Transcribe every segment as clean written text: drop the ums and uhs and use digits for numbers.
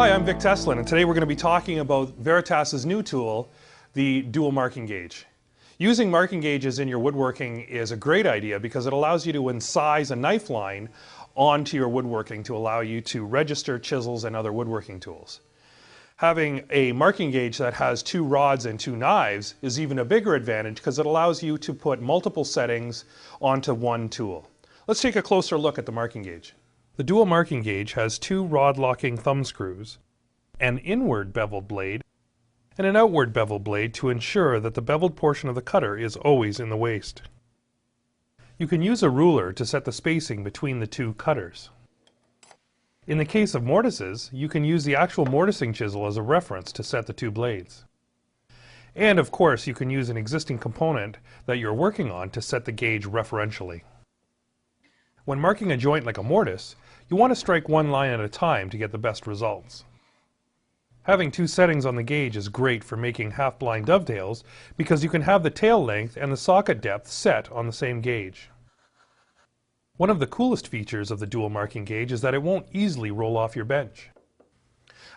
Hi, I'm Vic Teslin, and today we're going to be talking about Veritas' new tool, the dual marking gauge. Using marking gauges in your woodworking is a great idea because it allows you to incise a knife line onto your woodworking to allow you to register chisels and other woodworking tools. Having a marking gauge that has two rods and two knives is even a bigger advantage because it allows you to put multiple settings onto one tool. Let's take a closer look at the marking gauge. The dual marking gauge has two rod-locking thumb screws, an inward beveled blade, and an outward beveled blade to ensure that the beveled portion of the cutter is always in the waste. You can use a ruler to set the spacing between the two cutters. In the case of mortises, you can use the actual mortising chisel as a reference to set the two blades. And of course, you can use an existing component that you're working on to set the gauge referentially. When marking a joint like a mortise, you want to strike one line at a time to get the best results. Having two settings on the gauge is great for making half-blind dovetails because you can have the tail length and the socket depth set on the same gauge. One of the coolest features of the dual marking gauge is that it won't easily roll off your bench.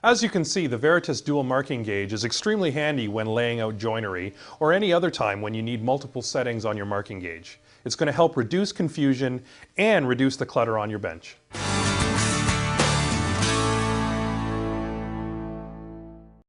As you can see, the Veritas dual marking gauge is extremely handy when laying out joinery or any other time when you need multiple settings on your marking gauge. It's going to help reduce confusion and reduce the clutter on your bench.